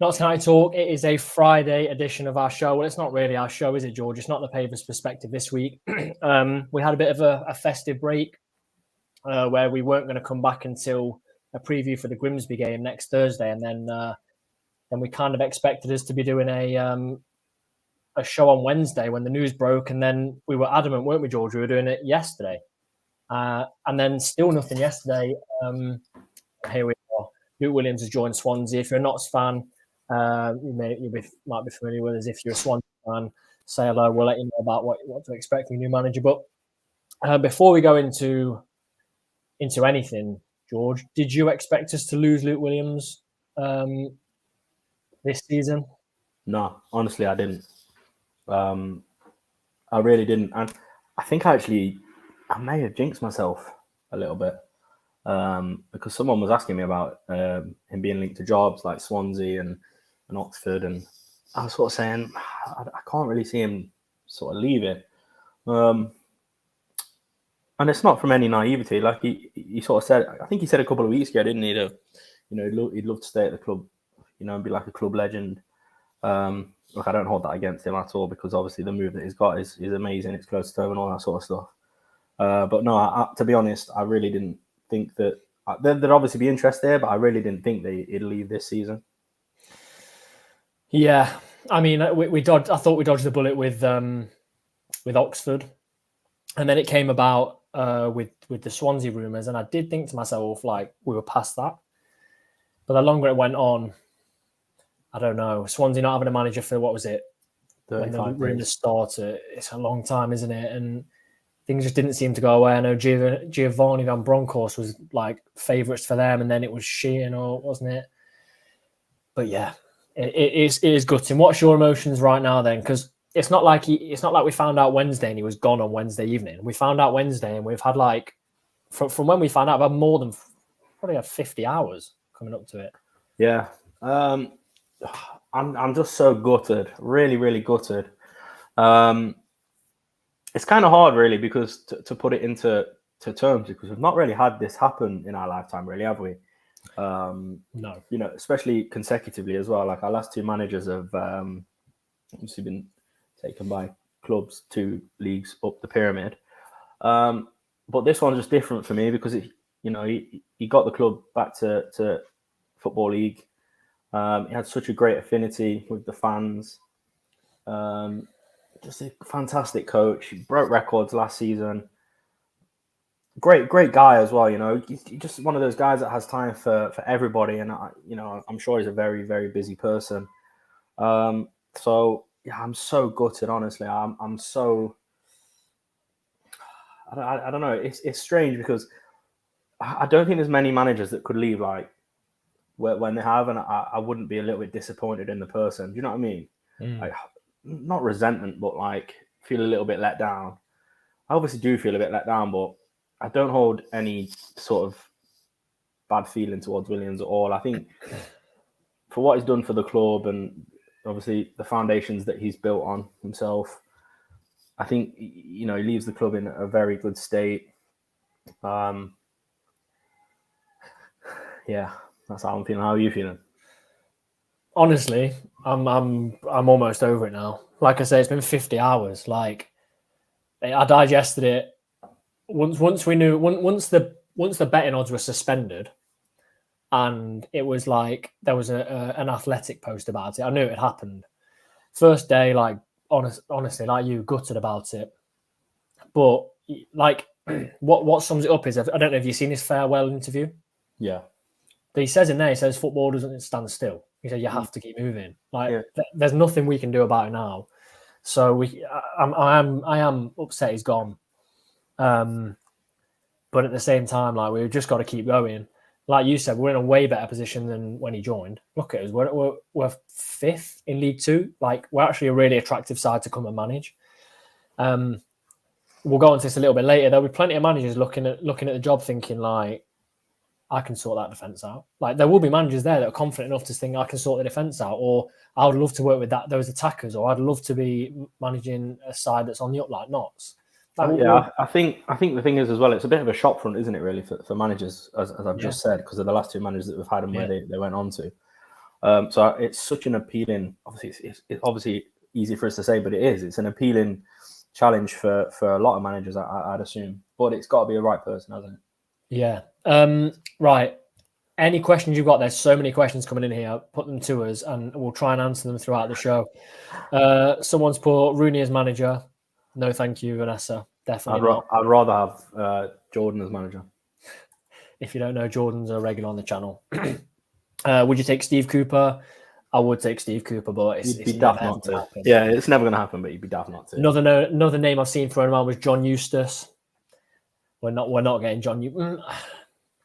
Not Tonight Talk. It is a Friday edition of our show. Well, it's not really our show, is it, George? It's not the paper's perspective this week. We had a bit of a festive break where we weren't going to come back until a preview for the Grimsby game next Thursday, and then we kind of expected us to be doing a show on Wednesday when the news broke, and then we were adamant, weren't we, George? We were doing it yesterday, and then still nothing yesterday. Here we are. Luke Williams has joined Swansea. If you're a Notts fan, you might be familiar with us. If you're a Swansea fan, say hello. We'll let you know about what to expect from your new manager. But before we go into anything, George, did you expect us to lose Luke Williams this season? No, honestly, I didn't. I really didn't, and I think I may have jinxed myself a little bit because someone was asking me about him being linked to jobs like Swansea and Oxford, and I was sort of saying I can't really see him sort of leave it. And it's not from any naivety. Like he sort of said, I think he said a couple of weeks ago, didn't he? He'd love to stay at the club, and be like a club legend. Look, I don't hold that against him at all because obviously the move that he's got is amazing. It's close to home and all that sort of stuff. But no, to be honest, I really didn't think that there'd obviously be interest there, but I really didn't think that he'd leave this season. Yeah, I mean, we dodged. I thought we dodged the bullet with Oxford, and then it came about with the Swansea rumours, and I did think to myself, like, we were past that. But the longer it went on, I don't know. Swansea not having a manager for, what was it? When the rumours started. It's a long time, isn't it? And things just didn't seem to go away. I know Giovanni Van Bronckhorst was like favourites for them, and then it was Sheehan, or wasn't it? But yeah, it is gutting. What's your emotions right now then? Because it's not like we found out Wednesday and he was gone on Wednesday evening. We found out Wednesday, and we've had like from when we found out, I've had more than probably 50 hours coming up to it. Yeah. I'm just so gutted, really, really gutted. It's kind of hard, really, because to put it into terms, because we've not really had this happen in our lifetime, really, have we? No. Especially consecutively as well. Like our last two managers have obviously been taken by clubs 2 leagues up the pyramid. But this one's just different for me because he got the club back to Football League. He had such a great affinity with the fans. Just a fantastic coach. He broke records last season. Great guy as well. He's just one of those guys that has time for everybody. And I'm sure he's a very, very busy person. So yeah, I'm so gutted. Honestly, I'm so. I don't know. It's strange because I don't think there's many managers that could leave like when they have, and I wouldn't be a little bit disappointed in the person. Do you know what I mean? Like, not resentment, but like feel a little bit let down. I obviously do feel a bit let down, but I don't hold any sort of bad feeling towards Williams at all. I think for what he's done for the club and obviously the foundations that he's built on himself, I think he leaves the club in a very good state. Yeah. That's how I'm feeling. How are you feeling? Honestly, I'm almost over it now. Like I say, it's been 50 hours. Like I digested it once we knew once the betting odds were suspended, and it was like there was an Athletic post about it. I knew it had happened. First day, like honestly, like you, gutted about it. But like what sums it up is, I don't know if you've seen his farewell interview. Yeah. He says in there, he says football doesn't stand still. He said you have to keep moving. Like there's nothing we can do about it now. So I am upset he's gone. But at the same time, like we've just got to keep going. Like you said, we're in a way better position than when he joined. Look at us, we're 5th in League 2. Like we're actually a really attractive side to come and manage. We'll go on to this a little bit later. There'll be plenty of managers looking at the job, thinking like, I can sort that defence out. Like there will be managers there that are confident enough to think I can sort the defence out, or I would love to work with those attackers, or I'd love to be managing a side that's on the up like Notts. I think the thing is as well, it's a bit of a shop front, isn't it, really, for managers, as I've just said, because of the last 2 managers that we've had and where they went on to. So it's such an appealing. Obviously, it's obviously easy for us to say, but it is. It's an appealing challenge for a lot of managers, I'd assume. But it's got to be the right person, hasn't it? Yeah. Right. Any questions you've got? There's so many questions coming in here. Put them to us, and we'll try and answer them throughout the show. Someone's put Rooney as manager. No, thank you, Vanessa. Definitely not. I'd rather have Jordan as manager. If you don't know, Jordan's a regular on the channel. Would you take Steve Cooper? I would take Steve Cooper, but it's never not to. happen. Yeah, it's never going to happen, but you'd be daft not to. Another name I've seen thrown around was John Eustace. We're not getting John Eustace.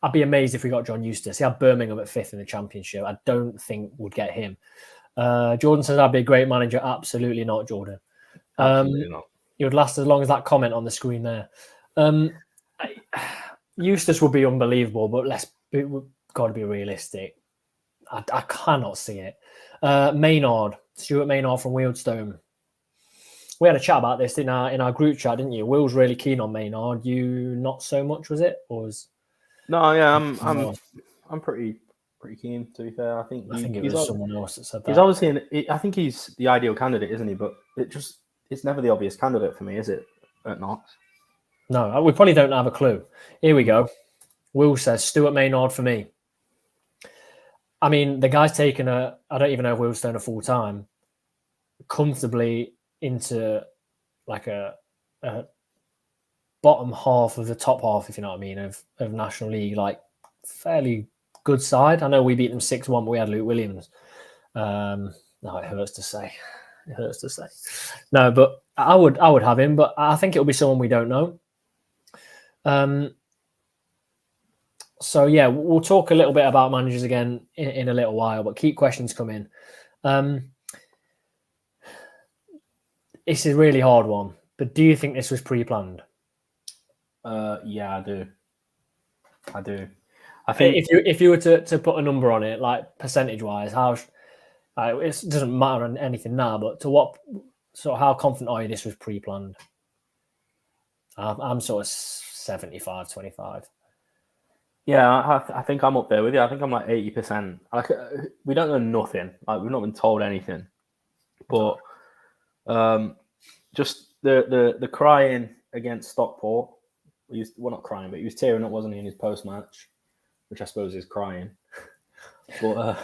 I'd be amazed if we got John Eustace. He had Birmingham at 5th in the Championship. I don't think we'd get him. Jordan says I'd be a great manager. Absolutely not, Jordan. Absolutely not. He would last as long as that comment on the screen there. Eustace would be unbelievable, but we've got to be realistic. I cannot see it. Stuart Maynard from Wealdstone. We had a chat about this in our group chat, didn't you? Will's really keen on Maynard. You not so much, was it? Or was No, yeah, I'm pretty keen. To be fair, I think it was someone else that said that. He's obviously, I think he's the ideal candidate, isn't he? But it's never the obvious candidate for me, is it? Not. No, we probably don't have a clue. Here we go. Will says Stuart Maynard for me. I mean, the guy's taken I don't even know if Will's done a full time, comfortably into like a bottom half of the top half, if you know what I mean, of National League, like fairly good side. I know we beat them 6-1, but we had Luke Williams. No, it hurts to say. No, but I would have him, but I think it'll be someone we don't know. So yeah, we'll talk a little bit about managers again in a little while, but keep questions coming. It's a really hard one, but do you think this was pre-planned? Yeah, I do. I think if you were to put a number on it, like percentage-wise, it doesn't matter on anything now, but how confident are you this was pre-planned? I'm sort of 75-25. Yeah, I think I'm up there with you. I think I'm like 80%. Like, we don't know nothing. Like, we've not been told anything. But just the crying against Stockport. Not crying, but he was tearing up, wasn't he, in his post-match, which I suppose is crying. But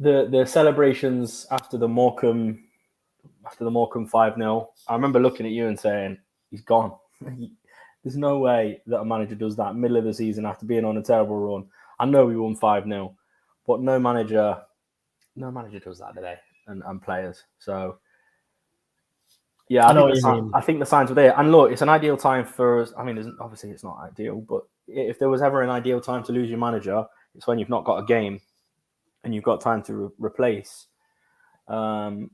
the celebrations after the Morecambe 5-0, I remember looking at you and saying, he's gone. There's no way that a manager does that middle of the season after being on a terrible run. I know we won 5-0, but no manager does that today, and players. So yeah, I think the signs were there. And look, it's an ideal time for us. I mean, obviously it's not ideal, but if there was ever an ideal time to lose your manager, it's when you've not got a game and you've got time to replace. And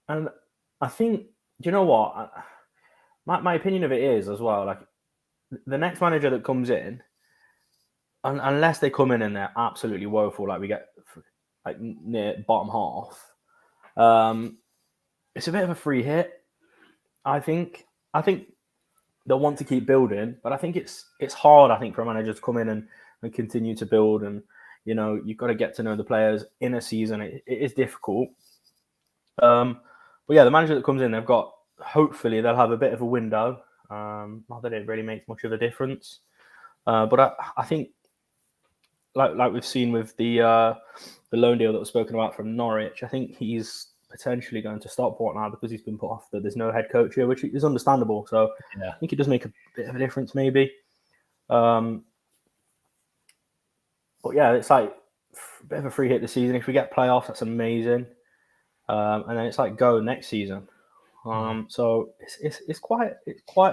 I think, do you know what? My opinion of it is as well, like, the next manager that comes in, unless they come in and they're absolutely woeful, like we get like near bottom half, it's a bit of a free hit. I think they'll want to keep building, but I think it's hard, I think, for a manager to come in and continue to build, and you've got to get to know the players in a season. It is difficult. But yeah, the manager that comes in, hopefully they'll have a bit of a window. Not that it really makes much of a difference, but I think, like we've seen with the loan deal that was spoken about from Norwich, I think he's potentially going to Stockport now because he's been put off that there's no head coach here, which is understandable. So yeah. I think it does make a bit of a difference, maybe. But yeah, it's like a bit of a free hit this season. If we get playoffs, that's amazing. And then it's like go next season. So it's quite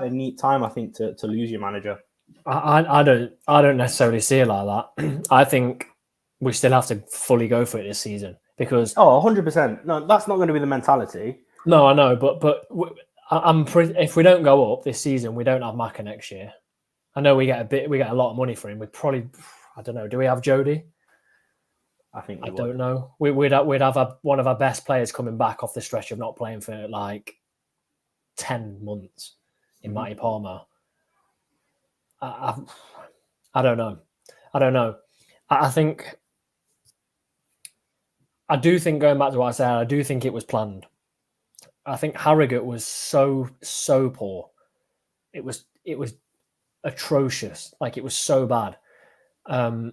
a neat time, I think, to lose your manager. I don't necessarily see it like that. I think we still have to fully go for it this season because 100%. No, that's not going to be the mentality. No, I know, but I'm pretty. If we don't go up this season, we don't have Maka next year. I know we get a lot of money for him. We probably, I don't know. Do we have Jody? I think I don't know. We'd have one of our best players coming back off the stretch of not playing for like 10 months in Matty Palmer. I don't know. I think I do think, going back to what I said, I do think it was planned. I think Harrogate was so poor. It was atrocious. Like, it was so bad. And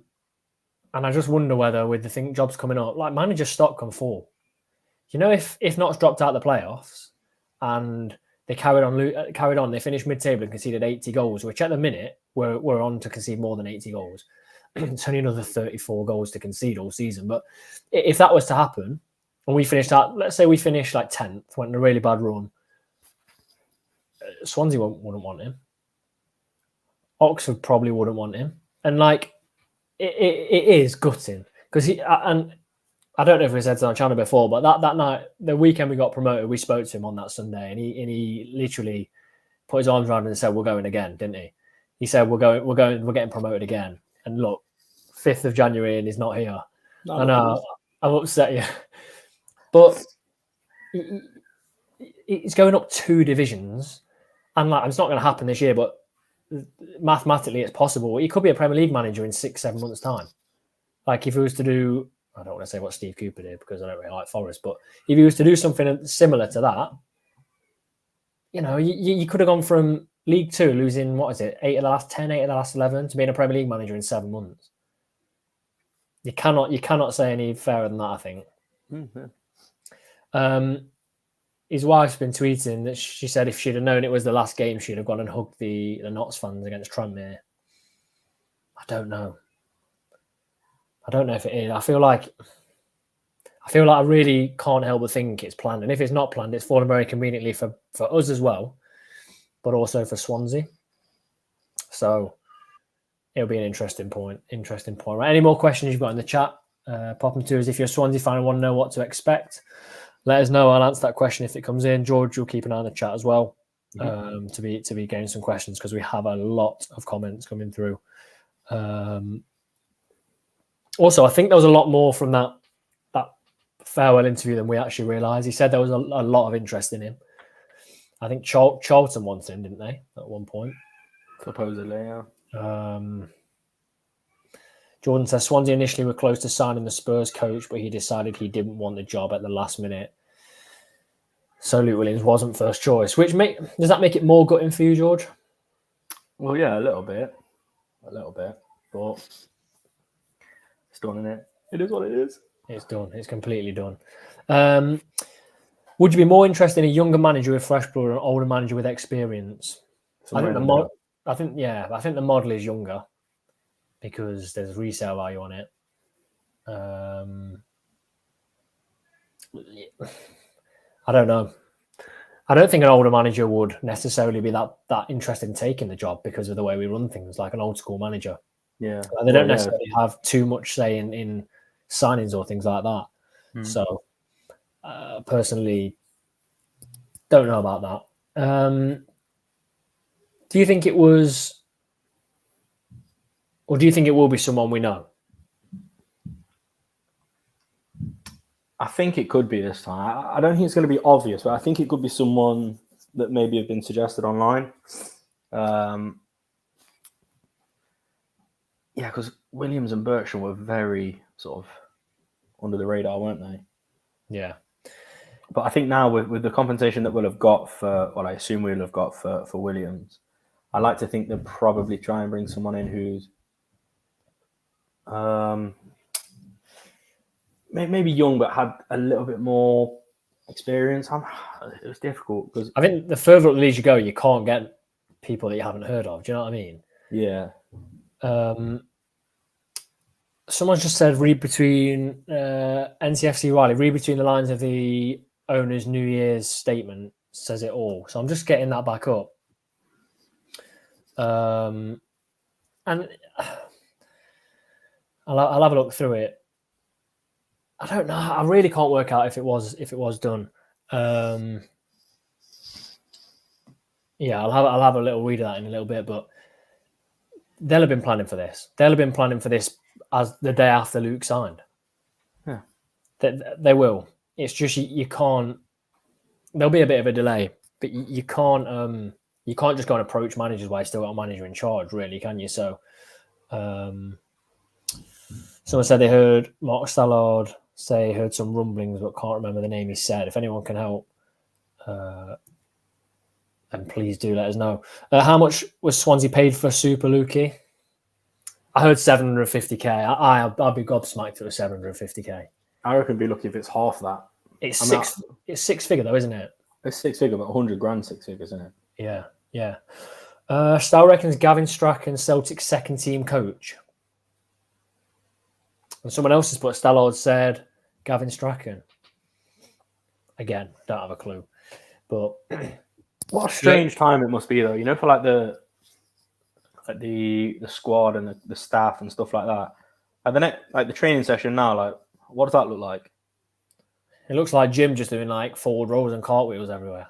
I just wonder whether, with the jobs coming up, like, manager stock can fall. You know, if Notts dropped out of the playoffs and they carried on, they finished mid-table and conceded 80 goals, which at the minute we're on to concede more than 80 goals. It's only another 34 goals to concede all season. But if that was to happen, and we finished out, let's say we finished like 10th, went in a really bad run, Swansea wouldn't want him. Oxford probably wouldn't want him. And like, it is gutting, because and I don't know if we said it on the channel before, but that night, the weekend we got promoted, we spoke to him on that Sunday, and he literally put his arms around him and said, "We're going again," didn't he? He said, we're getting promoted again." And look, 5th of January, and he's not here. I know, I'm upset, yeah. But it's going up 2 divisions, and like, it's not going to happen this year, but mathematically it's possible. He could be a Premier League manager in 6-7 months' time. Like, if he was to do, I don't want to say what Steve Cooper did because I don't really like Forest, but if he was to do something similar to that, you know, you could have gone from League 2 losing, 8 of the last 10, 8 of the last 11 to being a Premier League manager in 7 months. You cannot say any fairer than that, I think. Mm-hmm. His wife's been tweeting that she said if she'd have known it was the last game, she'd have gone and hugged the Notts fans against Tranmere. I don't know if it is. I feel like I really can't help but think it's planned. And if it's not planned, it's fallen very conveniently for us as well, but also for Swansea. So it'll be an interesting point. Right. Any more questions you've got in the chat? Pop them to us. If you're a Swansea fan and want to know what to expect, let us know. I'll answer that question if it comes in. George, you'll keep an eye on the chat as well, to be getting some questions, because we have a lot of comments coming through. Also, I think there was a lot more from that farewell interview than we actually realised. He said there was a lot of interest in him. I think Charlton wanted him, didn't they, at one point? Supposedly, yeah. Jordan says Swansea initially were close to signing the Spurs coach, but he decided he didn't want the job at the last minute. So Luke Williams wasn't first choice. Does that make it more gutting for you, George? Well, yeah, a little bit. But it's done, isn't it? It is what it is. It's done. It's completely done. Would you be more interested in a younger manager with fresh blood or an older manager with experience? I think the model is younger, because there's resale value on it. I don't know. I don't think an older manager would necessarily be that interested in taking the job because of the way we run things, like an old school manager. Yeah. They don't necessarily have too much say in signings or things like that. So personally, don't know about that. Do you think it was, or do you think it will be someone we know? I think it could be this time. I don't think it's going to be obvious, but I think it could be someone that maybe have been suggested online. Yeah, because Williams and Berkshire were very sort of under the radar, weren't they? Yeah. But I think now with the compensation that we'll have got I assume we'll have got for Williams, I like to think they'll probably try and bring someone in who's maybe young but had a little bit more experience. It was difficult because I think the further up the league you go, you can't get people that you haven't heard of. Do you know what I mean? Yeah. Someone just said read between NCFC Riley, read between the lines of the owner's New Year's statement says it all. So I'm just getting that back up. And I'll have a look through it. I don't know. I really can't work out if it was done. Yeah, I'll have a little read of that in a little bit, but they'll have been planning for this. They'll have been planning for this as the day after Luke signed. Yeah. They will. It's just you can't. There'll be a bit of a delay, but you can't just go and approach managers while you still got a manager in charge, really, can you? So, someone said they heard Mark Stallard say heard some rumblings, but can't remember the name he said. If anyone can help, then please do let us know. How much was Swansea paid for Super Lukey? I heard 750k. I'd be gobsmacked if it was 750k. I reckon be lucky if it's half that. It's six figure though, isn't it? It's 6 figure, but 100 grand 6 figures, isn't it? Yeah. Stal reckons Gavin Strachan, Celtic's second team coach. And someone else has put Stallard said Gavin Strachan. Again, don't have a clue. But what a strange time it must be though, for like the squad and the staff and stuff like that. Like the training session now, like what does that look like? It looks like Jim just doing like forward rolls and cartwheels everywhere.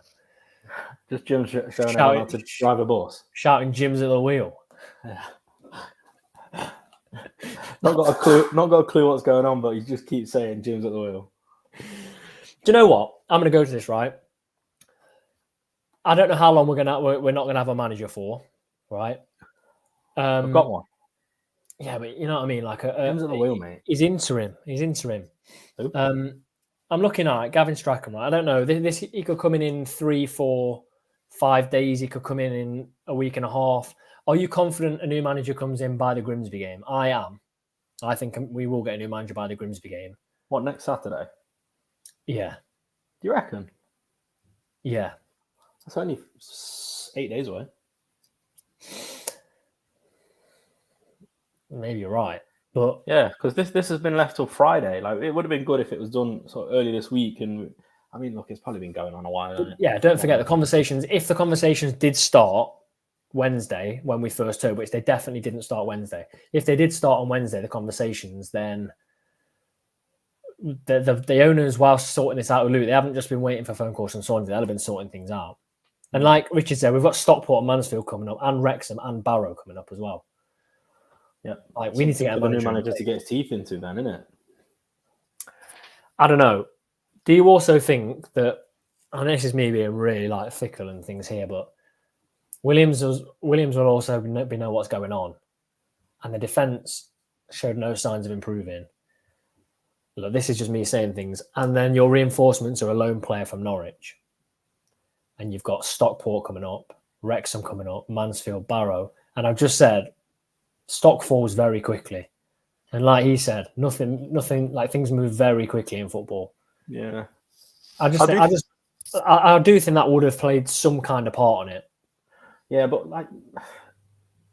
Just Jim showing everyone how to drive a bus. Shouting Jim's at the wheel. Yeah. Not got a clue what's going on, but he just keeps saying Jim's at the wheel. Do you know what? I'm going to go to this, right? I don't know how long we're not gonna have a manager for, right? I've got one. Yeah, but you know what I mean. Like Jim's at the wheel, mate. He's interim. I'm looking at Gavin Strachan. Right? I don't know. This he could come in 3, 4, 5 days. He could come in a week and a half. Are you confident a new manager comes in by the Grimsby game? I am. I think we will get a new manager by the Grimsby game. What, next Saturday? Yeah. Do you reckon? Yeah. That's only 8 days away. Maybe you're right. But yeah, because this has been left till Friday. Like it would have been good if it was done sort of early this week. And I mean, look, it's probably been going on a while. Hasn't it? Yeah, don't forget the conversations. If the conversations did start Wednesday when we first heard, which they definitely didn't start Wednesday. If they did start on Wednesday, the conversations, then the owners, whilst sorting this out with Luke, they haven't just been waiting for phone calls from Swansea. They'll have been sorting things out. And like Richard said, we've got Stockport and Mansfield coming up, and Wrexham and Barrow coming up as well. Yeah, like we need to get a new manager to get his teeth into, then, isn't it? I don't know. Do you also think that? And this is me being really like fickle and things here, but Williams will also know what's going on, and the defence showed no signs of improving. Look, this is just me saying things, and then your reinforcements are a lone player from Norwich, and you've got Stockport coming up, Wrexham coming up, Mansfield, Barrow, and I've just said stock falls very quickly, and like he said, nothing like things move very quickly in football. Yeah, I do think that would have played some kind of part on it. Yeah, but like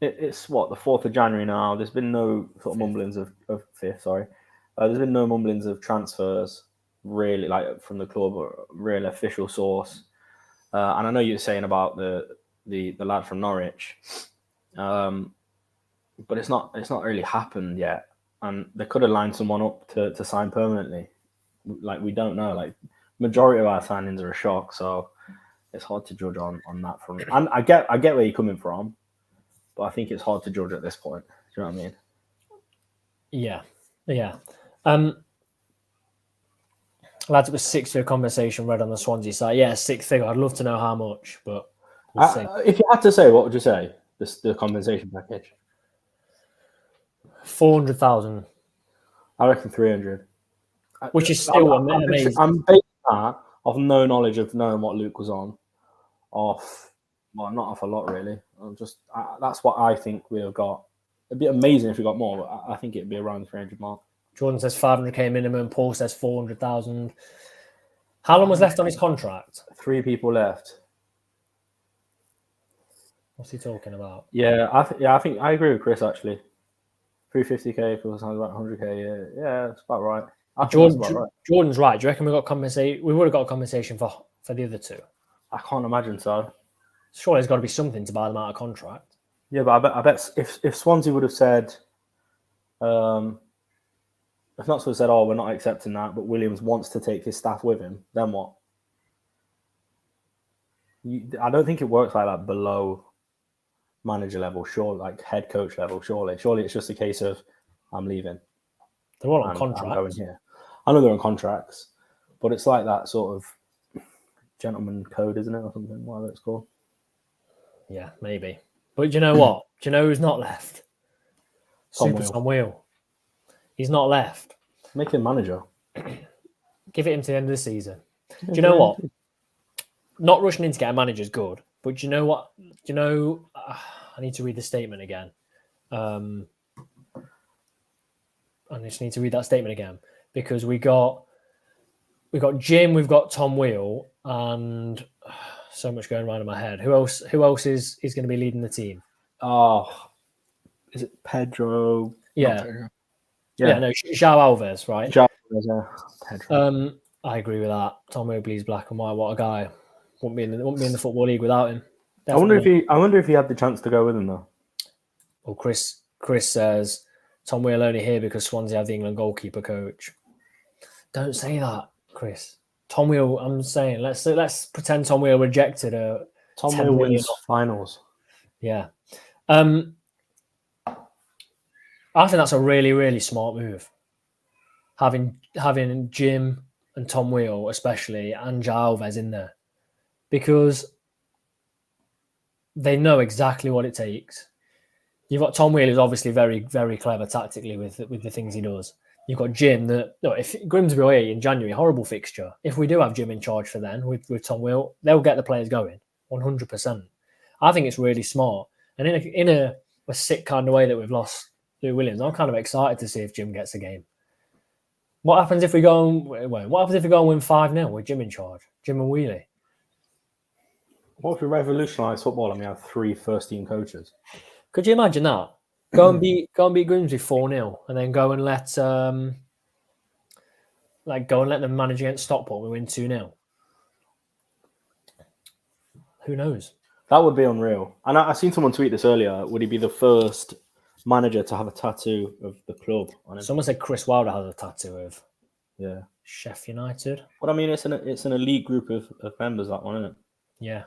it's what, the 4th of January now. There's been no sort of mumblings of 5th. Sorry, there's been no mumblings of transfers really, like from the club or real official source. And I know you're saying about the lad from Norwich. But it's not really happened yet, and they could have lined someone up to sign permanently. Like we don't know. Like majority of our signings are a shock, so it's hard to judge on that front. And I get where you're coming from, but I think it's hard to judge at this point. Do you know what I mean? Yeah. Lads, it was 6-figure conversation read on the Swansea site. Yeah, 6-figure. I'd love to know how much, but we'll see. If you had to say, what would you say? The compensation package. 400,000. I reckon 300. Which is still amazing. I'm basing that off no knowledge of knowing what Luke was on. Not off a lot really. That's what I think we have got. It'd be amazing if we got more, but I think it'd be around the 300 mark. Jordan says 500k minimum. Paul says 400,000. How long was left on his contract? 3 people left. What's he talking about? Yeah, I think I agree with Chris actually. 350k for sounds about 100k. Yeah, that's about right. Jordan's right. Do you reckon we would have got a compensation for the other 2? I can't imagine so. Surely there's got to be something to buy them out of contract. Yeah, but I bet if Swansea would have said, if not said, "Oh, we're not accepting that," but Williams wants to take his staff with him, then what? I don't think it works like that below manager level, sure, like head coach level, surely it's just a case of I'm leaving. They're all on contracts. I'm going here. I know they're on contracts, but it's like that sort of gentleman code, isn't it, or something, whatever it's called. Yeah, maybe. But do you know what? Do you know who's not left? Tom Wheel. He's not left. Make him manager. Give it him to the end of the season. Do you know what? Not rushing in to get a manager is good, but do you know what? Do you know? I need to read the statement again. I just need to read that statement again because we got Jim, we've got Tom Wheel, and so much going around in my head. Who else is going to be leading the team? Oh, is it Pedro? Yeah. Pedro. Yeah, no, João Alves, right? João Alves, Pedro. I agree with that. Tom Wheel bleeds black and white. What a guy! Wouldn't be in the football league without him. Definitely. I wonder if he had the chance to go with him though. Well, Chris says Tom Wheel only here because Swansea have the England goalkeeper coach. Don't say that, Chris. Tom Wheel. I'm saying let's pretend Tom Wheel rejected a. Tom Wheel wins finals. Yeah. I think that's a really, really smart move. Having Jim and Tom Wheel, especially, and João Alves in there, because they know exactly what it takes. You've got Tom Wheel, who's obviously very, very clever tactically with the things he does. You've got Jim. If Grimsby away in January, horrible fixture. If we do have Jim in charge for then with Tom Wheel, they'll get the players going 100%. I think it's really smart, and in a sick kind of way that we've lost Lou Williams, I'm kind of excited to see if Jim gets a game. What happens if we go and win 5-0 with Jim in charge? Jim and Wheelie. What if we revolutionise football and we have 3 first-team coaches? Could you imagine that? Go and beat Grimsby 4-0, and then go and let them manage against Stockport. We win 2-0. Who knows? That would be unreal. And I seen someone tweet this earlier. Would he be the first manager to have a tattoo of the club on him? Someone said Chris Wilder has a tattoo of Sheffield United. But I mean, it's an elite group of members, that one, isn't it? Yeah.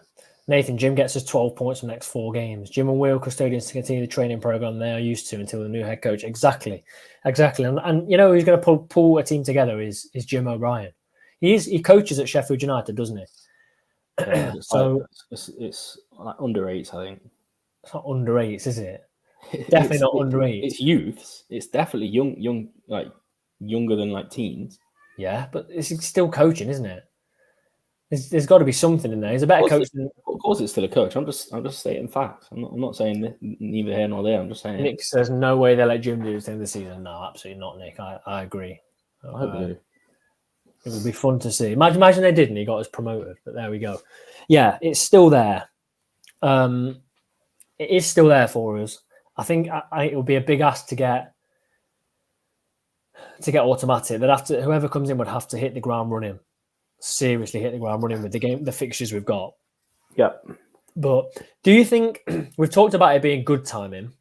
Nathan, Jim gets us 12 points from the next 4 games. Jim and Will custodians to continue the training program they are used to until the new head coach. Exactly. And you know who's going to pull a team together is Jim O'Brien. He coaches at Sheffield United, doesn't he? Yeah, it's like under 8s, I think. It's not under 8s, is it? Definitely not under 8s. It's youths. It's definitely young, like younger than like teens. Yeah, but it's still coaching, isn't it? There's got to be something in there. He's a better coach than. Of course, it's still a coach. I'm just stating facts. I'm not saying neither here nor there. I'm just saying. Nick says no way they'll let Jim do this in the season. No, absolutely not, Nick. I agree. I hope they do. It would be fun to see. Imagine they didn't. He got us promoted, but there we go. Yeah, it's still there. It is still there for us. I think it would be a big ask to get automatic. They'd have to. Whoever comes in would have to hit the ground running. Seriously, hit the ground running with the fixtures we've got. Yeah. But do you think we've talked about it being good timing?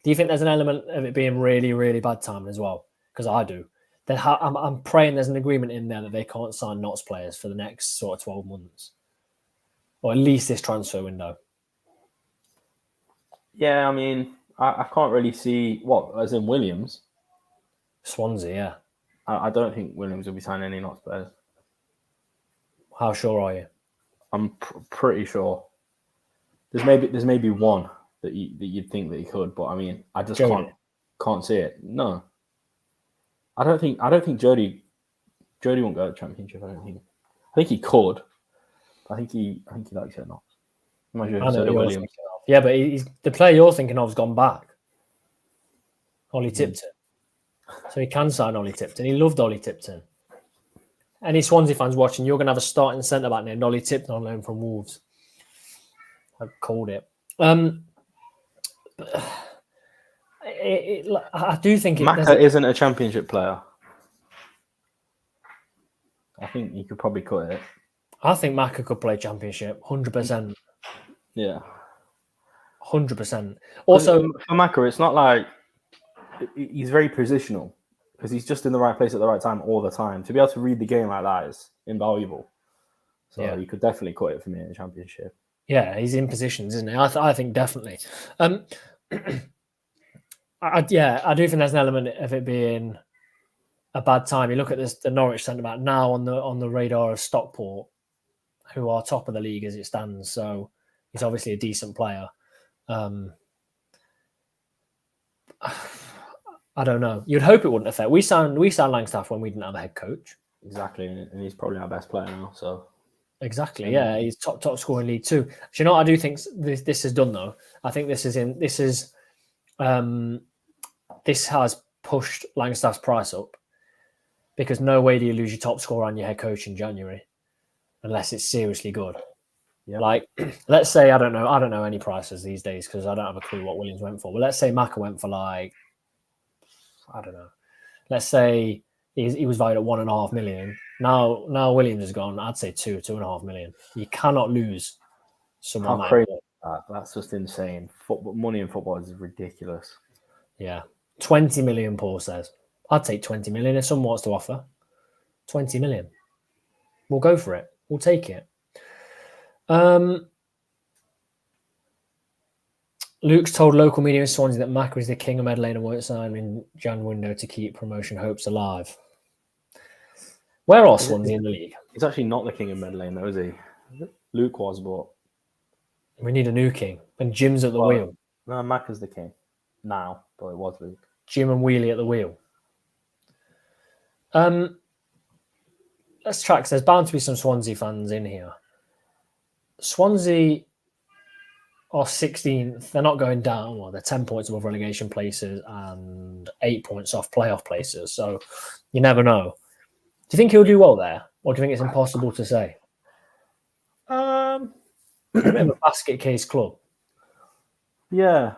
Do you think there's an element of it being really, really bad timing as well? Because I do. I'm praying there's an agreement in there that they can't sign Notts players for the next sort of 12 months. Or at least this transfer window. Yeah, I mean, I can't really see as in Williams. Swansea, yeah. I don't think Williams will be signing any Notts players. How sure are you? I'm pretty sure. There's maybe one that you'd think that he could, but I mean, I just can't see it. No, I don't think Jody won't go to the Championship. I think he could. I think he likes it not. Imagine Williams. Yeah, but the player you're thinking of has gone back. Ollie Tipton. So he can sign Ollie Tipton. He loved Ollie Tipton. Any Swansea fans watching, you're going to have a starting centre-back named Ollie Tipton on loan from Wolves. I've called it. I do think Maka isn't a Championship player. I think you could probably cut it. I think Maka could play Championship, 100%. Yeah. 100%. Also, for Maka, it's not like he's very positional because he's just in the right place at the right time all the time. To be able to read the game like that is invaluable. So you could definitely cut it for me in the Championship. Yeah, he's in positions, isn't he? I think definitely. I do think there's an element of it being a bad time. You look at the Norwich centre-back now on the radar of Stockport, who are top of the league as it stands. So he's obviously a decent player. I don't know. You'd hope it wouldn't affect. We signed Langstaff when we didn't have a head coach. Exactly, and he's probably our best player now. So exactly, yeah, he's top scorer in League Two. Do you know what I do think this has done though? I think this has pushed Langstaff's price up, because no way do you lose your top scorer and your head coach in January unless it's seriously good. Yeah. Like, let's say I don't know any prices these days because I don't have a clue what Williams went for. But let's say Maka went for like, I don't know. Let's say he was valued at 1.5 million. Now Williams has gone. I'd say 2.5 million. You cannot lose someone. How crazy that's just insane. Money in football is ridiculous. Yeah, 20 million. Paul says I'd take 20 million if someone wants to offer 20 million. We'll go for it. We'll take it. Luke's told local media in Swansea that Maka is the king of Medley and won't sign in Jan window to keep promotion hopes alive. Where are Swansea in the league? He's actually not the king of Medley, though, is he? Luke was, but we need a new king. And Jim's at the wheel. No, Maka's the king now, but it was Luke. Jim and Wheelie at the wheel. Let's track. There's bound to be some Swansea fans in here. Swansea are 16th. They're not going down. Well, they're 10 points above relegation places and 8 points off playoff places. So you never know. Do you think he'll do well there? Or do you think it's impossible to say? A bit of a basket case club. Yeah.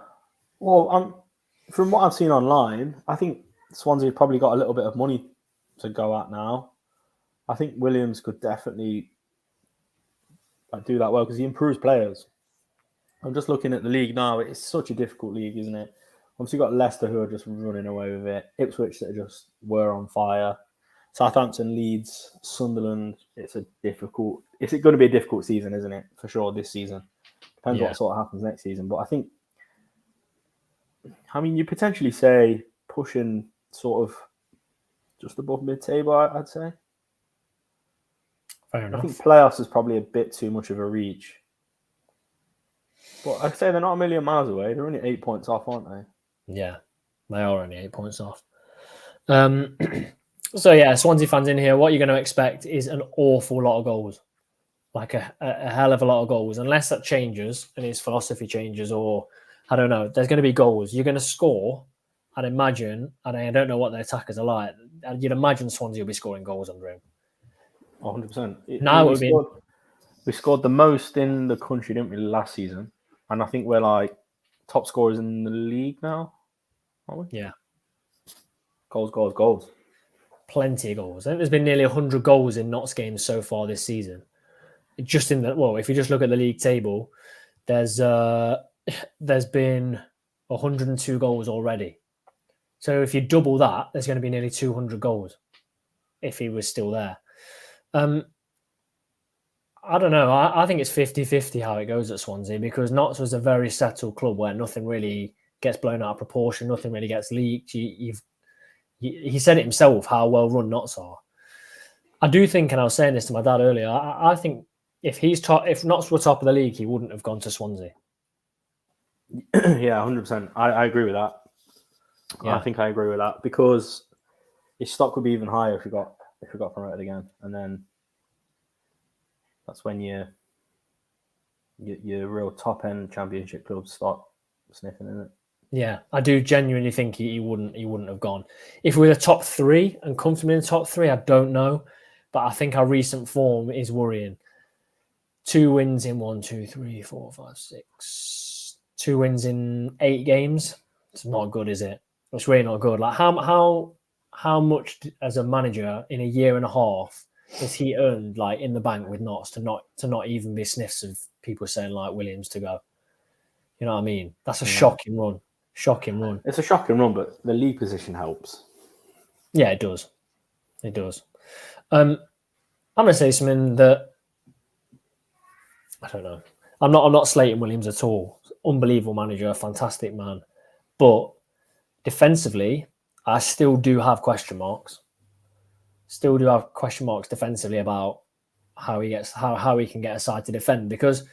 Well, from what I've seen online, I think Swansea probably got a little bit of money to go at now. I think Williams could definitely do that well because he improves players. I'm just looking at the league now. It's such a difficult league, isn't it? Obviously, you've got Leicester who are just running away with it. Ipswich that just were on fire. Southampton, Leeds, Sunderland. It's going to be a difficult season, isn't it? For sure, this season. Depends what sort of happens next season. But I think, you potentially say pushing sort of just above mid-table, I'd say. Fair enough. I think playoffs is probably a bit too much of a reach. But I'd say they're not a million miles away. They're only 8 points off, aren't they? Yeah, they are only 8 points off. So, yeah, Swansea fans in here, what you're going to expect is an awful lot of goals. Like a hell of a lot of goals. Unless that changes and his philosophy changes, or, I don't know, there's going to be goals. You're going to score, I'd imagine, and I don't know what their attackers are like, and you'd imagine Swansea will be scoring goals under him. 100%. We scored the most in the country, didn't we, last season? And I think we're like top scorers in the league now, aren't we? Yeah. Goals. Plenty of goals. I think there's been nearly 100 goals in Notts games so far this season. Just if you just look at the league table, there's been 102 goals already. So if you double that, there's going to be nearly 200 goals if he was still there. I don't know. I think it's 50-50 how it goes at Swansea, because Notts was a very settled club where nothing really gets blown out of proportion, nothing really gets leaked. He said it himself how well run Notts are. I do think, and I was saying this to my dad earlier, I think if Notts were top of the league, he wouldn't have gone to Swansea. Yeah, 100%. I agree with that. Yeah. I think I agree with that, because his stock would be even higher if he got promoted again, and then that's when your real top end championship clubs start sniffing, isn't it? Yeah, I do genuinely think he wouldn't have gone. If we were the top three and comfortably in the top three, I don't know, but I think our recent form is worrying. 2 wins in 1, 2, 3, 4, 5, 6. 2 wins in 8 games. It's not good, is it? It's really not good. Like how much as a manager in a year and a half has he earned, like, in the bank with Notts to not even be sniffs of people saying like Williams to go? You know what I mean? That's a shocking run. Shocking run. It's a shocking run, but the league position helps. Yeah, it does. It does. I'm going to say something that I don't know. I'm not slating Williams at all. Unbelievable manager, fantastic man. But defensively, I still do have question marks. Still do have question marks defensively about how he can get a side to defend, because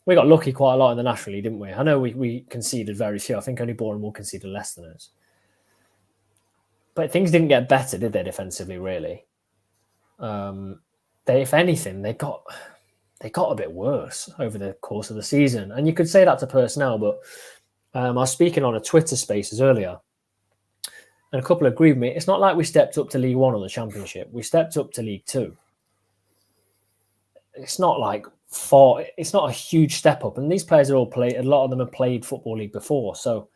we got lucky quite a lot in the National League, didn't we? I know we conceded very few. I think only Bournemouth conceded less than us. But things didn't get better, did they, defensively, really? If anything, they got a bit worse over the course of the season. And you could say that to personnel, but I was speaking on a Twitter Spaces earlier, and a couple agreed with me. It's not like we stepped up to League One or the Championship. We stepped up to League Two. It's not like it's not a huge step up. And these players are all played. A lot of them have played Football League before. So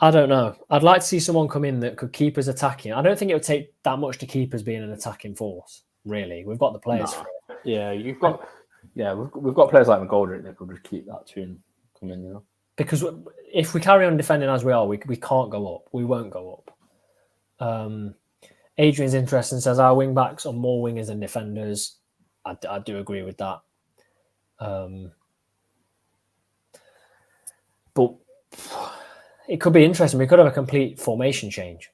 I don't know. I'd like to see someone come in that could keep us attacking. I don't think it would take that much to keep us being an attacking force. Really, we've got the players for it. Yeah, we've got players like Macaulay that could just keep that tune coming, you know. Because if we carry on defending as we are, we can't go up. We won't go up. Adrian's interesting, says our wing backs are more wingers than defenders. I do agree with that. But it could be interesting. We could have a complete formation change,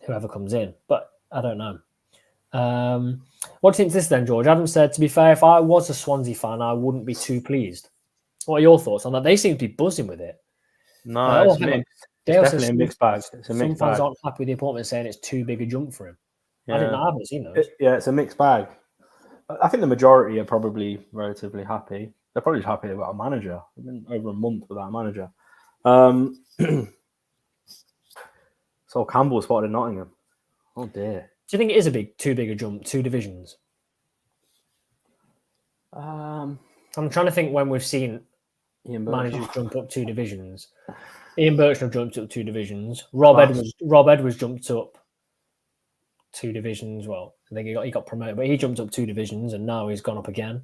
whoever comes in. But I don't know. What do you think of this then, George? Adam said, to be fair, if I was a Swansea fan, I wouldn't be too pleased. What are your thoughts on that? They seem to be buzzing with it. No, it's mixed. It's definitely a mixed bag. It's a mixed bag. Some fans aren't happy with the appointment, saying it's too big a jump for him. Yeah. I haven't seen those. It's a mixed bag. I think the majority are probably relatively happy. They're probably happy about a manager. I've been over a month without a manager. So Campbell spotted in Nottingham. Oh dear. Do you think it is too big a jump, 2 divisions? I'm trying to think when we've seen managers jump up 2 divisions. Ian Birchnell jumped up 2 divisions. Rob Edwards jumped up 2 divisions. Well, I think he got promoted, but he jumped up 2 divisions, and now he's gone up again.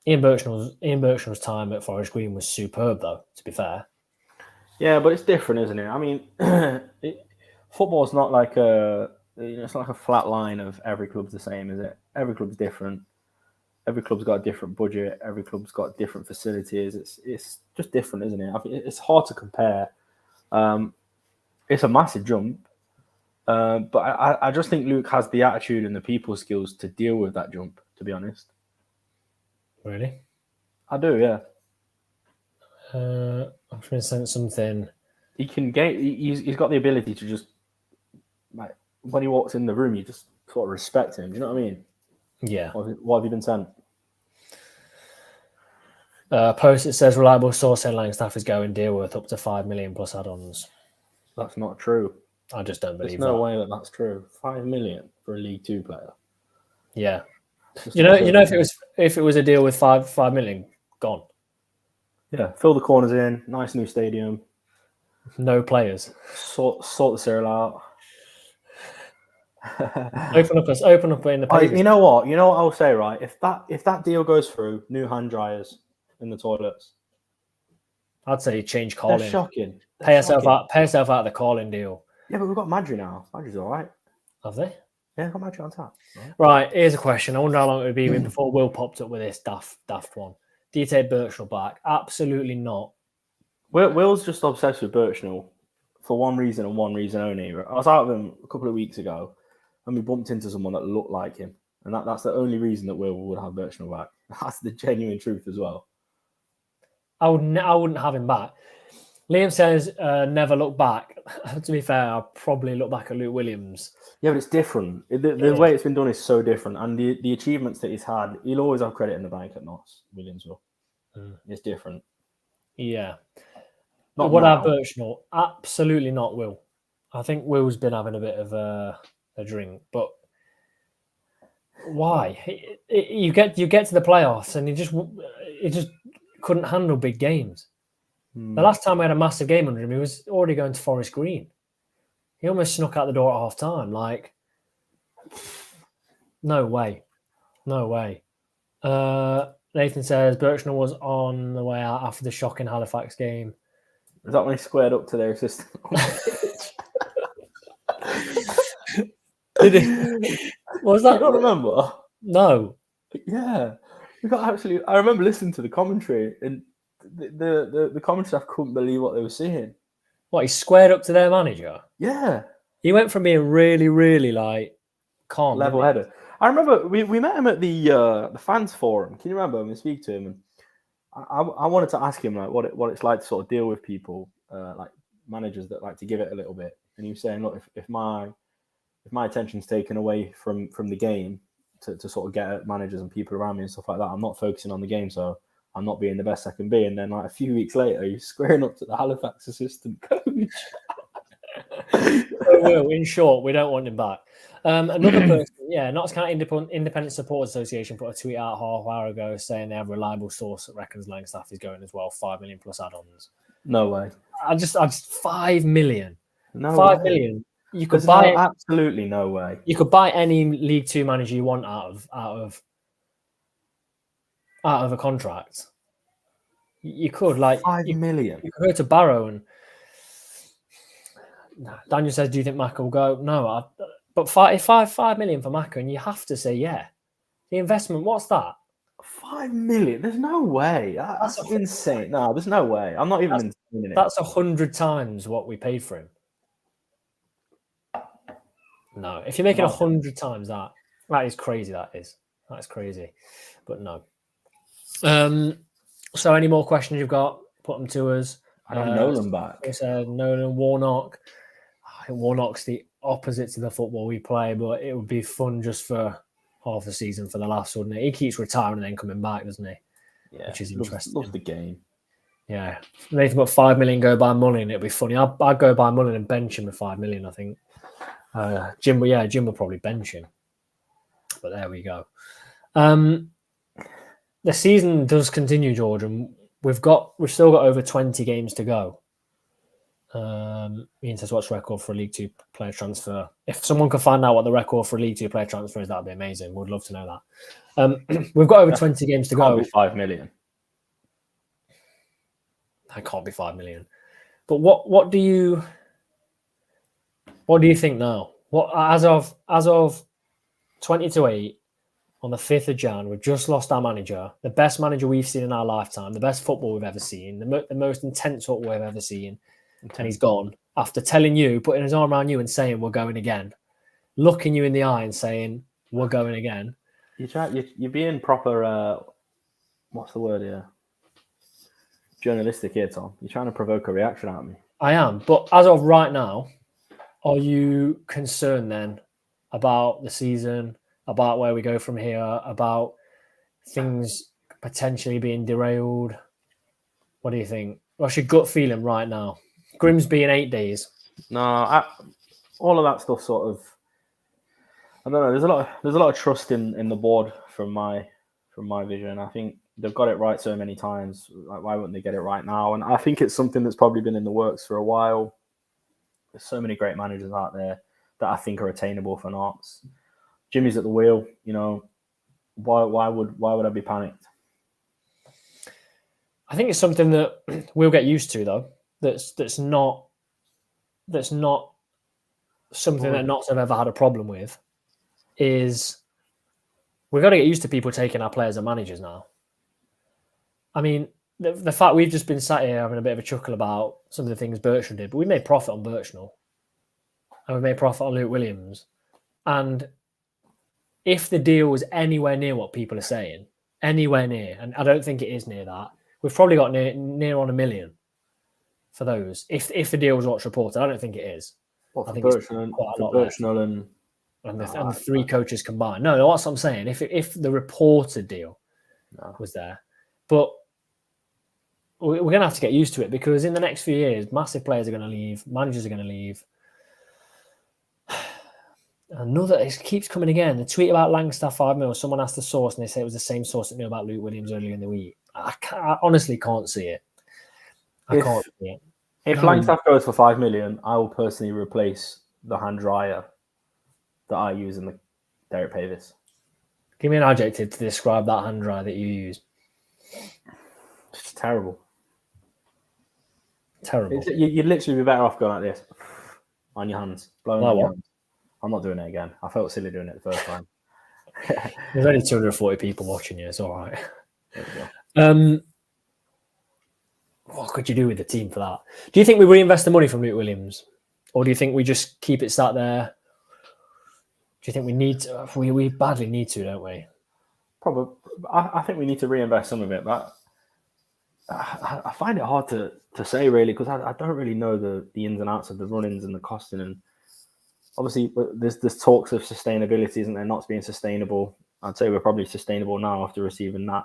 Ian Birchnell's time at Forest Green was superb, though. To be fair. Yeah, but it's different, isn't it? I mean, football's not like it's not like a flat line of every club's the same, is it? Every club's different. Every club's got a different budget. Every club's got different facilities. It's just different, isn't it? I think it's hard to compare. It's a massive jump, but I just think Luke has the attitude and the people skills to deal with that jump. To be honest, really, I do. Yeah. I'm trying to send something. He can get. He's got the ability to just, like, when he walks in the room, you just sort of respect him. Do you know what I mean? Yeah. What have you been sent? Post, it says reliable source saying Langstaff is going deal worth up to 5 million plus add-ons. That's not true. I just don't believe There's no way that's true. 5 million for a League Two player. Yeah. You know, if it was a deal with 5 million, gone. Yeah, fill the corners in. Nice new stadium. No players. Sort the Cyril out. open up in the pages. You know what I'll say, right? If that deal goes through, new hand dryers in the toilets. I'd say change calling. They're shocking. Pay yourself out of the calling deal. Yeah, but we've got Madry now. Madry's all right. Have they? Yeah, we've got Madry on tap. Right, here's a question. I wonder how long it would be before Will popped up with this daft one. Do you take Birchnell back? Absolutely not. Will's just obsessed with Birchnell for one reason and one reason only. I was out with him a couple of weeks ago, and we bumped into someone that looked like him, and that's the only reason that Will would have Birchnell back. That's the genuine truth as well. I wouldn't have him back. Liam says never look back. To be fair, I'll probably look back at Luke Williams. Yeah, but it's different. The way it's been done is so different, and the achievements that he's had, he'll always have credit in the bank at Notts. Williams will. It's different. Yeah. Not what now. about Birchnell? Absolutely not Will. I think Will's been having a bit of a drink, but why? You get to the playoffs and he just couldn't handle big games. The last time we had a massive game under him, he was already going to Forest Green. He almost snuck out the door at half time. Like, no way. Nathan says Birchnell was on the way out after the shocking Halifax game. Is that when he squared up to their assistant? Did he? Was that? I don't remember. No. Yeah, we got absolutely. I remember listening to the commentary, and the commentary staff couldn't believe what they were seeing. What, he squared up to their manager? Yeah, he went from being really, really like calm, level-headed. I remember we met him at the fans forum. Can you remember when we speak to him? And I wanted to ask him like what it's like to sort of deal with people like managers that like to give it a little bit. And he was saying, look, if my attention's taken away from the game to sort of get at managers and people around me and stuff like that, I'm not focusing on the game, so I'm not being the best I can be. And then like a few weeks later, he's squaring up to the Halifax assistant coach. So, in short, we don't want him back. Another person, Notts County Independent Support Association put a tweet out half an hour ago saying they have a reliable source that reckons Langstaff is going as well, 5 million plus add-ons. No way. I just 5 million. No 5 way. million. You could absolutely no way. You could buy any League Two manager you want out of a contract. You could 5 million. You could go to Barrow and Daniel says, "Do you think Macca will go?" No, but 5 million for Macca, and you have to say yeah. The investment, what's that? 5 million? There's no way. That's insane. No, there's no way. I'm not even insane. That's 100 times what we paid for him. No, if you're making 100 times that is crazy. That's crazy. But no. So any more questions you've got? Put them to us. I have Nolan back. It's Nolan, Warnock. I think Warnock's the opposite to the football we play, but it would be fun just for half the season for the last, wouldn't it? He keeps retiring and then coming back, doesn't he? Yeah, which is interesting. Loves the game. Yeah, Nathan put 5 million go by Mullin. It'd be funny. I'd go by Mullin and bench him with 5 million. I think. Jim will probably bench him. But there we go. The season does continue, George, and we've still got over 20 games to go. Ian says, what's record for a League Two player transfer? If someone could find out what the record for a League Two player transfer is, that'd be amazing. We'd love to know that. We've got over 20 games to go. Can't be 5 million. That can't be 5 million. But what do you think now? What as of 20-8 on the 5th of Jan, we've just lost our manager, the best manager we've seen in our lifetime, the best football we've ever seen, the most intense football we've ever seen. And he's gone after telling you, putting his arm around you and saying, we're going again. Looking you in the eye and saying, we're going again. You're being proper, what's the word here? Journalistic here, Tom. You're trying to provoke a reaction out of me. I am. But as of right now, are you concerned then about the season, about where we go from here, about things potentially being derailed? What do you think? What's your gut feeling right now? Grimsby in 8 days. No, all of that stuff sort of. I don't know. There's a lot of trust in the board from my vision. I think they've got it right so many times. Like, why wouldn't they get it right now? And I think it's something that's probably been in the works for a while. There's so many great managers out there that I think are attainable for Notts. Jimmy's at the wheel. You know, why would I be panicked? I think it's something that we'll get used to, though. That's not something that Notts have ever had a problem with. Is we've got to get used to people taking our players and managers now. I mean, the fact we've just been sat here having a bit of a chuckle about some of the things Bertrand did, but we made profit on Birchnell and we made profit on Luke Williams. And if the deal was anywhere near what people are saying, anywhere near, and I don't think it is near that, we've probably got near on $1 million for those. If the deal was what's reported, I don't think it is. What, I think Birchnell and the three coaches combined. No, that's what I'm saying. If the reported deal was there, but we're going to have to get used to it because in the next few years, massive players are going to leave, managers are going to leave. It keeps coming again. The tweet about Langstaff 5 mil. Someone asked the source, and they say it was the same source that knew about Luke Williams earlier in the week. I honestly can't see it. I can't see it. If Langstaff goes for 5 million, I will personally replace the hand dryer that I use in the Derek Pavis. Give me an adjective to describe that hand dryer that you use. It's just terrible. Terrible. You'd literally be better off going like this on your hands, blowing on your hands. I'm not doing it again. I felt silly doing it the first time. There's only 240 people watching you. It's all right. There we go. What could you do with the team for that? Do you think we reinvest the money from Luke Williams? Or do you think we just keep it sat there? Do you think we need to? We badly need to, don't we? Probably. I think we need to reinvest some of it. But I find it hard to say really, because I don't really know the ins and outs of the run-ins and the costing, and obviously there's talks of sustainability, isn't there? Not being sustainable. I'd say we're probably sustainable now after receiving that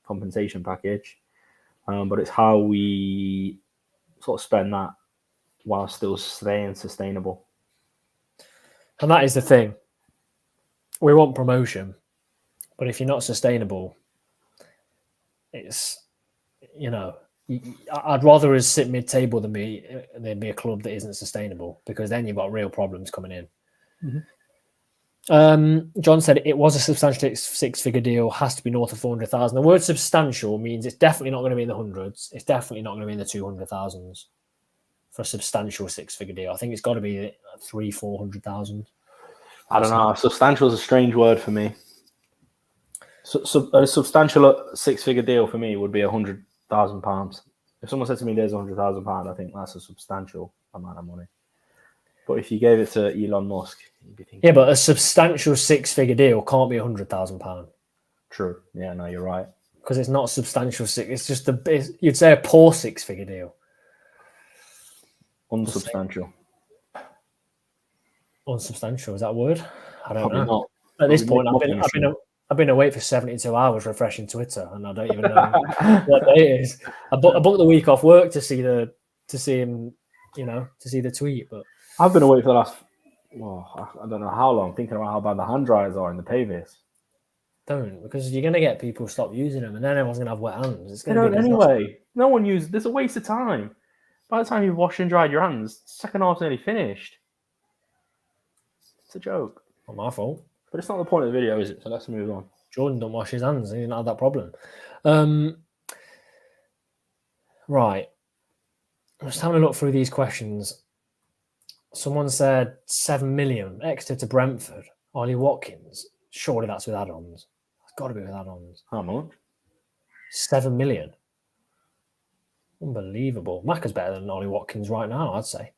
compensation package, but it's how we sort of spend that while still staying sustainable. And that is the thing. We want promotion, but if you're not sustainable, it's, I'd rather us sit mid-table than be a club that isn't sustainable, because then you've got real problems coming in. Mm-hmm. John said it was a substantial six-figure deal, has to be north of 400,000. The word substantial means it's definitely not going to be in the hundreds. It's definitely not going to be in the 200,000s for a substantial six-figure deal. I think it's got to be 300,000-400,000. I don't know. Substantial is a strange word for me. So a substantial six-figure deal for me would be £100,000. If someone said to me, "There's £100,000," I think that's a substantial amount of money. But if you gave it to Elon Musk, you'd be thinking, yeah, but a substantial six-figure deal can't be £100,000. True. Yeah, no, you're right. Because it's not substantial six. It's just you'd say a poor six-figure deal. Unsubstantial. Unsubstantial, is that a word? I don't Probably know. not. At this point, I've been awake for 72 hours refreshing Twitter, and I don't even know what day it is. I booked the week off work to see him, to see the tweet. But I've been awake for the last, I don't know how long, thinking about how bad the hand dryers are in the pavies. Don't, because you're going to get people stop using them, and then everyone's going to have wet hands. It's going to be anyway. No one uses. There's a waste of time. By the time you've washed and dried your hands, second half's nearly finished. It's a joke. Not my fault. But it's not the point of the video, is it? So let's move on. Jordan don't wash his hands. He didn't have that problem. Right. I'm just having a look through these questions. Someone said 7 million. Exeter to Brentford. Ollie Watkins. Surely that's with add-ons. It's got to be with add-ons. How much? 7 million. Unbelievable. Macca's better than Ollie Watkins right now, I'd say.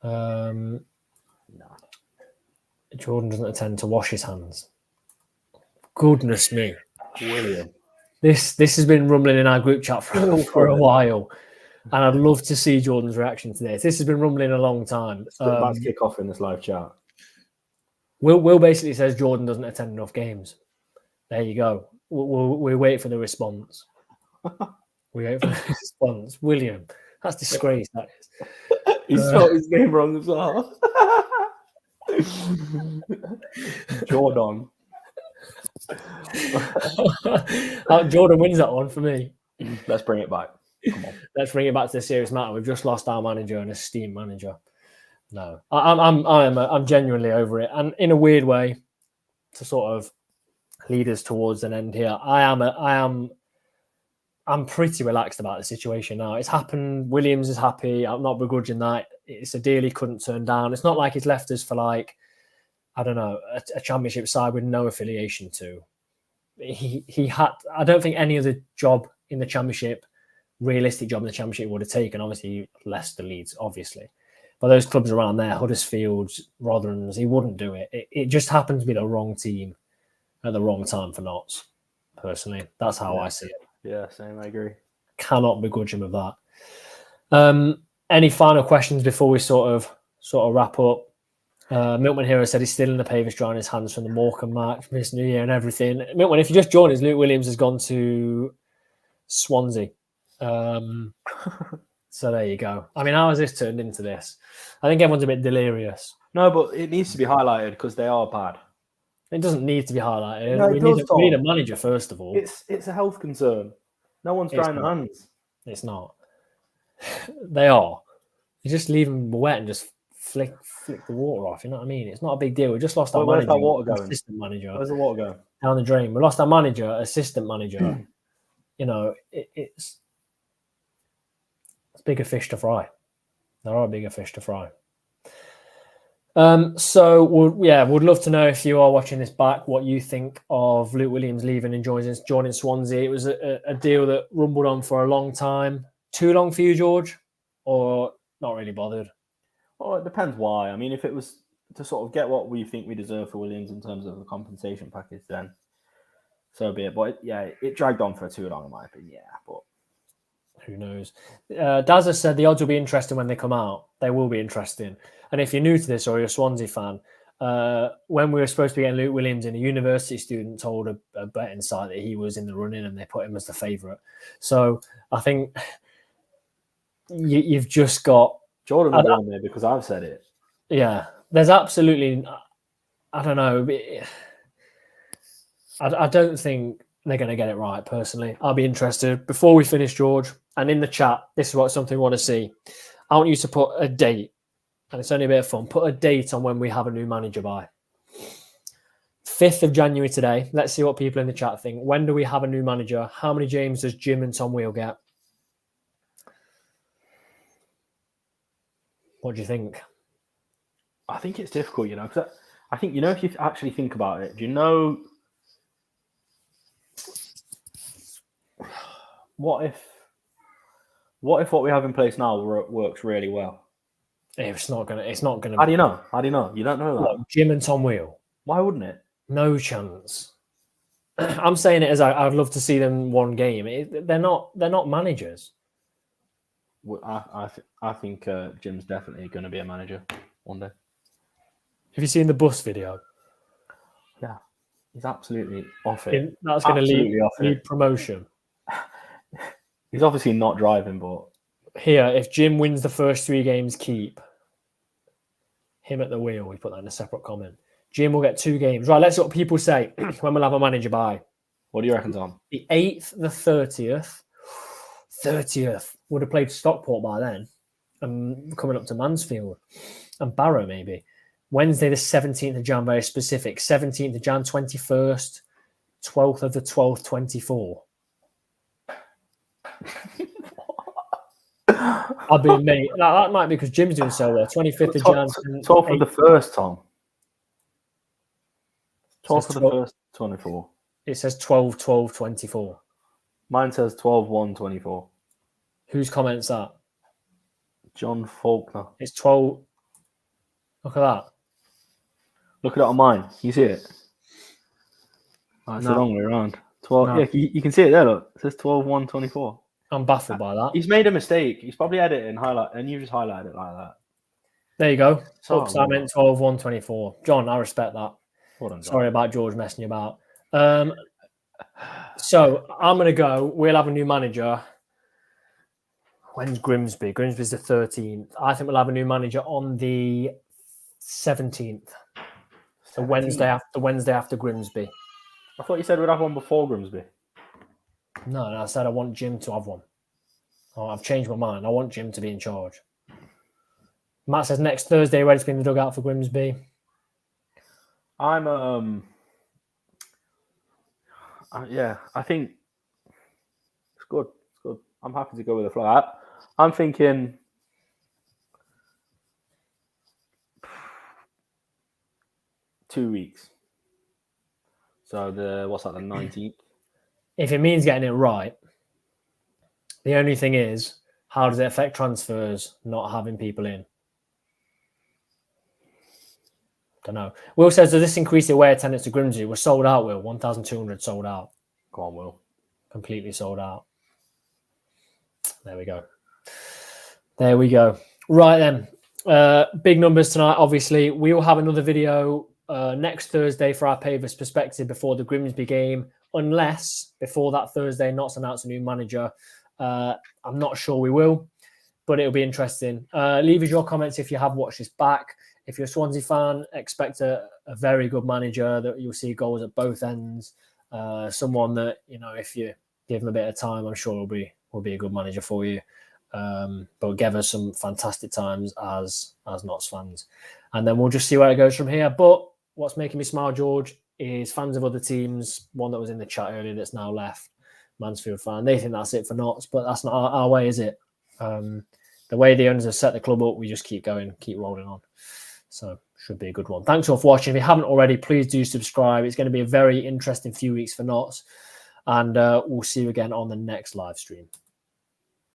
No. Jordan doesn't attend to wash his hands. Goodness me. William. This has been rumbling in our group chat for a while. And I'd love to see Jordan's reaction to this. This has been rumbling a long time. It's about to kick off in this live chat. Will basically says Jordan doesn't attend enough games. There you go. We wait for the response. We wait for the response. William, that's disgrace. That is. He spelled his name wrong as well. Jordan. Jordan wins that one for me. Let's bring it back. Come on. Let's bring it back to the serious matter. We've just lost our manager, an esteemed manager. No, I'm genuinely over it, and in a weird way, to sort of lead us towards an end here. I'm pretty relaxed about the situation now. It's happened. Williams is happy. I'm not begrudging that. It's a deal he couldn't turn down. It's not like he's left us for a championship side with no affiliation to. He had. I don't think any other job in the championship, realistic job in the championship, would have taken. Obviously, Leicester, Leeds, obviously. But those clubs around there, Huddersfield, Rotherhams, he wouldn't do it. It just happens to be the wrong team at the wrong time for Notts, personally. That's how I see it. Yeah, same, I agree. Cannot begrudge him of that. Any final questions before we sort of wrap up? Milkman Hero said he's still in the pavies drying his hands from the Morecambe match, Miss New Year and everything. Milkman, if you just joined us, Luke Williams has gone to Swansea. So there you go. I mean, how has this turned into this? I think everyone's a bit delirious. No, but it needs to be highlighted because they are bad. It doesn't need to be highlighted. No, we need a manager, first of all. It's a health concern. No one's drying their hands. It's not. They are. You just leave them wet and just flick the water off. You know what I mean? It's not a big deal. We just lost our manager. Where's that water going? Assistant manager. Where's the water going? Down the drain. We lost our manager, assistant manager. It's bigger fish to fry. There are bigger fish to fry. So would love to know, if you are watching this back, what you think of Luke Williams leaving and joining Swansea. It was a deal that rumbled on for a long time. Too long for you, George, or not really bothered? Well, it depends why. I mean, if it was to sort of get what we think we deserve for Williams in terms of the compensation package, then so be it. But it dragged on for too long, in my opinion. Yeah, but who knows? Daz has said the odds will be interesting when they come out. They will be interesting. And if you're new to this or you're a Swansea fan, when we were supposed to be getting Luke Williams in, a university student told a betting site that he was in the running and they put him as the favourite. So I think you've just got... Jordan will be on there because I've said it. Yeah, there's absolutely... I don't know. I don't think they're going to get it right, personally. I'll be interested. Before we finish, George, and in the chat, this is something we want to see. I want you to put a date, and it's only a bit of fun. Put a date on when we have a new manager by. 5th of January today. Let's see what people in the chat think. When do we have a new manager? How many James does Jim and Tom Wheel get? What do you think? I think it's difficult, because I think, if you actually think about it, do you know... What if what we have in place now works really well? It's not gonna. How do you know? You don't know that. Look, Jim and Tom Wheel. Why wouldn't it? No chance. I'm saying it as I'd love to see them one game. They're not managers. I think Jim's definitely going to be a manager one day. Have you seen the bus video? Yeah, he's absolutely off it. That's going to lead promotion. He's obviously not driving, but here, if Jim wins the first 3 games, keep him at the wheel. We put that in a separate comment. Jim will get 2 games. Right, let's see what people say when we'll have a manager by. What do you reckon, Tom? The 8th, the 30th. 30th. Would have played Stockport by then. Coming up to Mansfield. And Barrow, maybe. Wednesday, the 17th of Jan, very specific. 17th of Jan, 21st. 12th of the 12th, 24. I'll be mate. That might be because Jim's doing so well. 25th of Jan. 12th of the 1st, Tom. 12th of the 1st, 24. It says 12, 12, 24. Mine says 12, 1, 24. Whose comments that? John Faulkner. It's 12. Look at that. Look at it on mine. Can you see it? Oh, it's the wrong way around. 12. No. Yeah, you can see it there. Look, it says 12, 1, 24. I'm baffled by that. He's made a mistake. He's probably edited and highlight, and you just highlighted it like that. There you go. Oops, I meant 12, 1, 24. John, I respect that. Well done, John. Sorry about George messing you about. So I'm going to go. We'll have a new manager. When's Grimsby? Grimsby's the 13th. I think we'll have a new manager on the 17th. The Wednesday after Grimsby. I thought you said we'd have one before Grimsby. No, I said I want Jim to have one. Oh, I've changed my mind. I want Jim to be in charge. Matt says next Thursday, ready to be in the dugout for Grimsby. I think it's good. It's good. I'm happy to go with the flag. I'm thinking 2 weeks. So the 19th? If it means getting it right, the only thing is, how does it affect transfers not having people in? Don't know. Will says, does this increase the away attendance to Grimsby? We're sold out, Will. 1,200 sold out. Go on, Will. Completely sold out. There we go. There we go. Right then. Big numbers tonight, obviously. We will have another video next Thursday for our Pavers perspective before the Grimsby game, unless before that Thursday Notts announce a new manager. I'm not sure we will, but it'll be interesting. Leave us your comments if you have watched this back. If you're a Swansea fan, expect a very good manager that you'll see goals at both ends. Someone that, if you give him a bit of time, I'm sure will be a good manager for you. But give us some fantastic times as Notts fans. And then we'll just see where it goes from here. But what's making me smile, George, is fans of other teams. One that was in the chat earlier that's now left, Mansfield fan. They think that's it for Notts, but that's not our way, is it? The way the owners have set the club up, we just keep going, keep rolling on. So should be a good one. Thanks all for watching. If you haven't already, please do subscribe. It's going to be a very interesting few weeks for Notts. And we'll see you again on the next live stream.